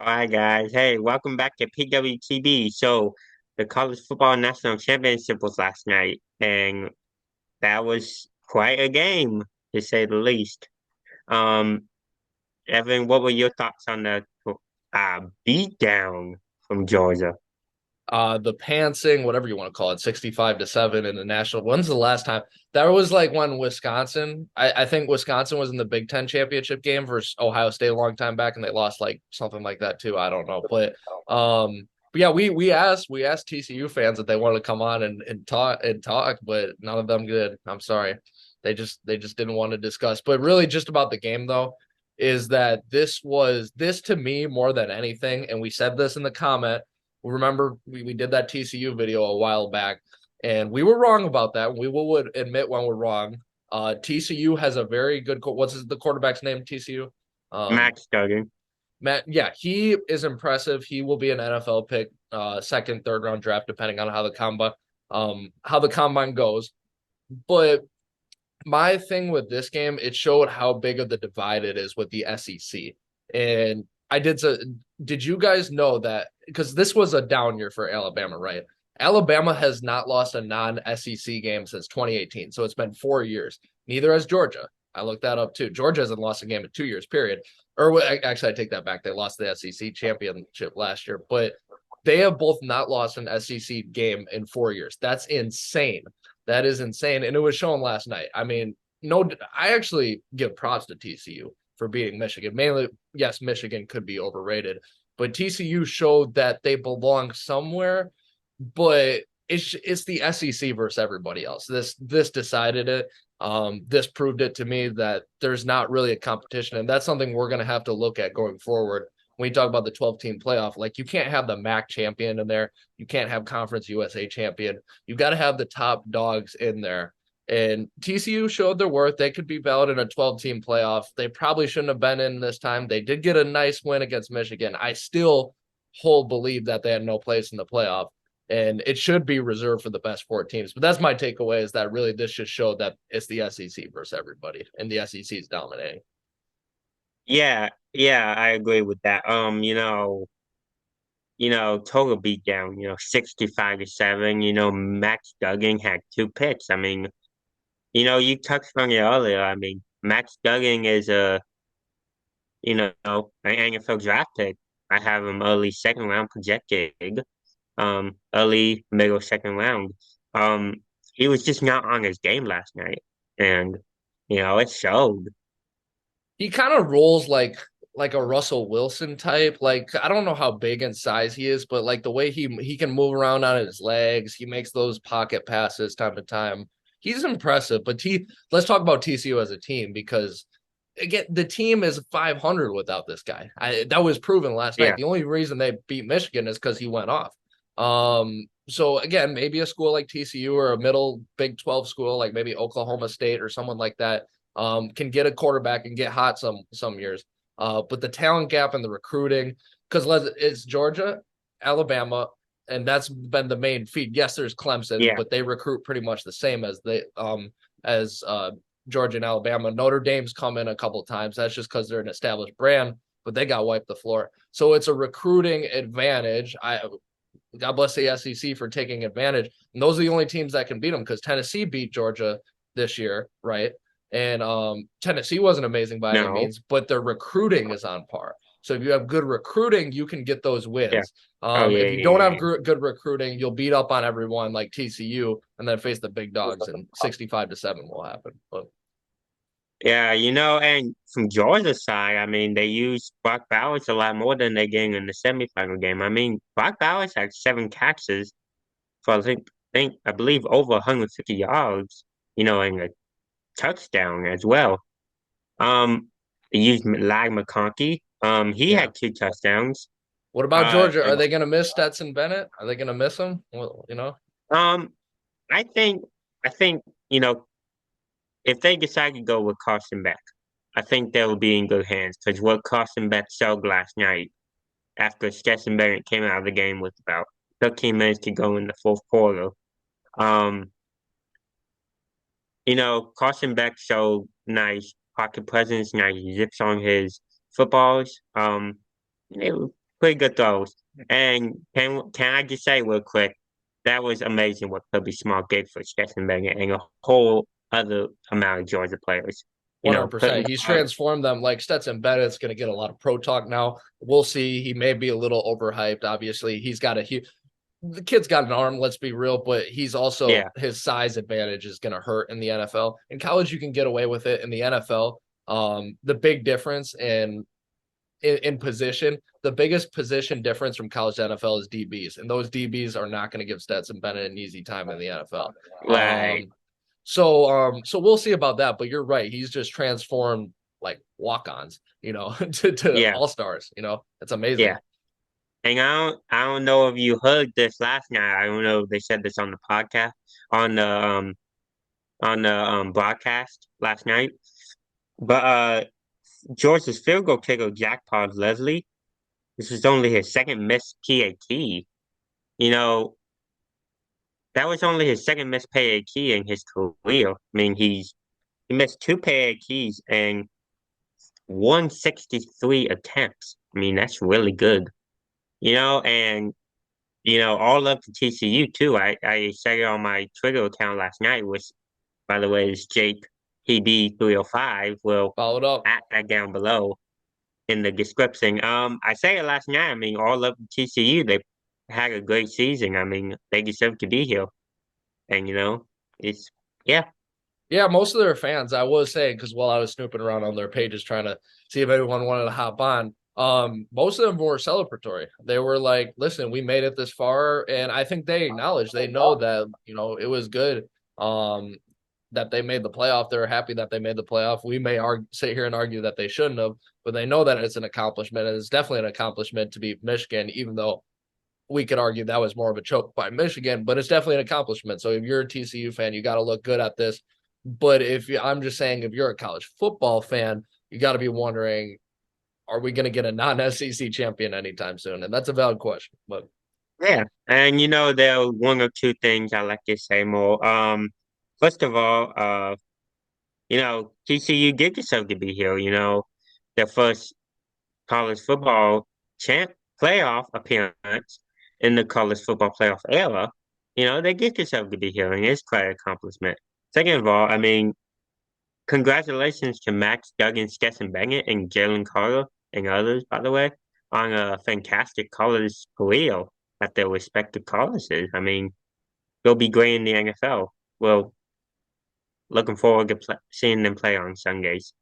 All right, guys. Hey, welcome back to PWTB. So, the College Football National Championship was last night, and that was quite a game, to say the least. Um, Evan, what were your thoughts on the beatdown from Georgia? The pantsing, whatever you want to call it, 65-7 in the national. When's the last time? That was like when Wisconsin, I think Wisconsin was in the Big Ten championship game versus Ohio State a long time back, and they lost like something like that too. I don't know. But yeah, we asked TCU fans that they wanted to come on and talk, but none of them did. I'm sorry. They just didn't want to discuss. But really just about the game though, is that this to me more than anything, and we said this in the comment. Remember, we did that TCU video a while back, and we were wrong about that. We would admit when we're wrong. TCU has a very good. What's the quarterback's name? TCU. Max Duggan. Matt. Yeah, he is impressive. He will be an NFL pick, second, third round draft, depending on how the combine goes. But my thing with this game, it showed how big of the divide it is with the SEC. And I did so. Did you guys know that? Because this was a down year for Alabama, right? Alabama has not lost a non-SEC game since 2018, so it's been 4 years. Neither has Georgia. I looked that up too. Georgia hasn't lost a game in 2 years, period. Or actually, I take that back. They lost the SEC championship last year, but they have both not lost an SEC game in 4 years. That's insane. That is insane. And it was shown last night. I mean, no, I actually give props to TCU for beating Michigan. Mainly, yes, Michigan could be overrated, but TCU showed that they belong somewhere. But it's the SEC versus everybody else. This decided it. This proved it to me that there's not really a competition, and that's something we're going to have to look at going forward. When you talk about the 12-team playoff, like you can't have the MAC champion in there, you can't have Conference USA champion. You got to have the top dogs in there. And TCU showed their worth. They could be valid in a 12-team playoff. They probably shouldn't have been in this time. They did get a nice win against Michigan. I still whole believe that they had no place in the playoff, and it should be reserved for the best four teams. But that's my takeaway, is that really this just showed that it's the SEC versus everybody, and the SEC is dominating. Yeah, yeah, I agree with that. Total beatdown, 65-7. Max Duggan had two picks. I mean, you touched on it earlier. I mean, Max Duggan is an NFL draft pick. I have him early second round projected, early middle second round. Um, he was just not on his game last night, and it showed. He kind of rolls like a Russell Wilson type. Like, I don't know how big in size he is, but like the way he can move around on his legs, he makes those pocket passes time to time. He's impressive. But let's talk about TCU as a team, because again, the team is 500 without this guy. That was proven last night. Yeah, The only reason they beat Michigan is because he went off. So again, maybe a school like TCU or a middle Big 12 school like maybe Oklahoma State or someone like that can get a quarterback and get hot some years. But the talent gap and the recruiting, because it's Georgia, Alabama, and that's been the main feed. Yes, there's Clemson, yeah, but they recruit pretty much the same as Georgia and Alabama. Notre Dame's come in a couple times. That's just because they're an established brand, but they got wiped the floor. So it's a recruiting advantage. God bless the SEC for taking advantage. And those are the only teams that can beat them, because Tennessee beat Georgia this year, right? And Tennessee wasn't amazing by any no, means, but their recruiting is on par. So if you have good recruiting, you can get those yeah, wins. oh yeah, If you yeah, don't have yeah. good recruiting, you'll beat up on everyone like TCU and then face the big dogs, and 65-7 will happen. But Yeah, and from Georgia's side, I mean, they use Brock Bowers a lot more than they did in the semifinal game. I mean, Brock Bowers had seven catches for I believe over 150 yards, and a touchdown as well. Um, they used Lag McConkey. He yeah. had two touchdowns. What about Uh, Georgia? Are they going to miss Stetson Bennett? Are they going to miss him? Well. um, I think, I think, you know, if they decide to go with Carson Beck, I think they'll be in good hands because what Carson Beck showed last night after Stetson Bennett came out of the game with about 13 minutes to go in the fourth quarter. Um, Carson Beck showed nice pocket presence, nice zips on his footballs. They, pretty good throws. And can I just say real quick, that was amazing what Kirby Smart did for Stetson Bennett and a whole other amount of Georgia players. You know, putting 100%. He's transformed them. Like Stetson Bennett's going to get a lot of pro talk now. We'll see. He may be a little overhyped. Obviously, he's got a huge. The kid's got an arm. Let's be real, but he's also yeah, his size advantage is going to hurt in the NFL. In college, you can get away with it. In the NFL, the big difference in position, the biggest position difference from college to NFL is DBs, and those DBs are not going to give Stetson Bennett an easy time in the NFL. right. So we'll see about that. But you're right; he's just transformed like walk-ons, to Yeah, all-stars. It's amazing. yeah. And I don't know if you heard this last night. I don't know if they said this on the podcast, on the broadcast last night. But Georgia's field goal kicker Jack Paul Leslie, this was only his second missed PAT. You know, that was only his second missed PAT in his career. I mean, he missed two PATs and 163 attempts. I mean, that's really good. And all up to TCU too. I said it on my Twitter account last night, which by the way is Jake PB305. Well, Followed up. at that down below in the description. I said it last night. I mean, all up to TCU, they had a great season. I mean, they deserve to be here. And it's yeah, Yeah, most of their fans, I was saying, because while I was snooping around on their pages trying to see if anyone wanted to hop on, most of them were celebratory. They were like, listen, we made it this far. And I think they acknowledge, they know that, it was good that they made the playoff. They're happy that they made the playoff. We may sit here and argue that they shouldn't have, but they know that it's an accomplishment. And it's definitely an accomplishment to beat Michigan, even though we could argue that was more of a choke by Michigan, but it's definitely an accomplishment. So if you're a TCU fan, you got to look good at this. But I'm just saying, if you're a college football fan, you got to be wondering, are we going to get a non-SEC champion anytime soon? And that's a valid question. But yeah. And there are one or two things I like to say more. First of all, TCU did deserve to be here. Their first college football champ playoff appearance in the college football playoff era. They get themselves to be here, and it's quite an accomplishment. Second of all, I mean, congratulations to Max Duggan, Stetson Bennett, and Jalen Carter, and others, by the way, on a fantastic college career at their respective colleges. I mean, they'll be great in the NFL. Well, looking forward to seeing them play on Sundays.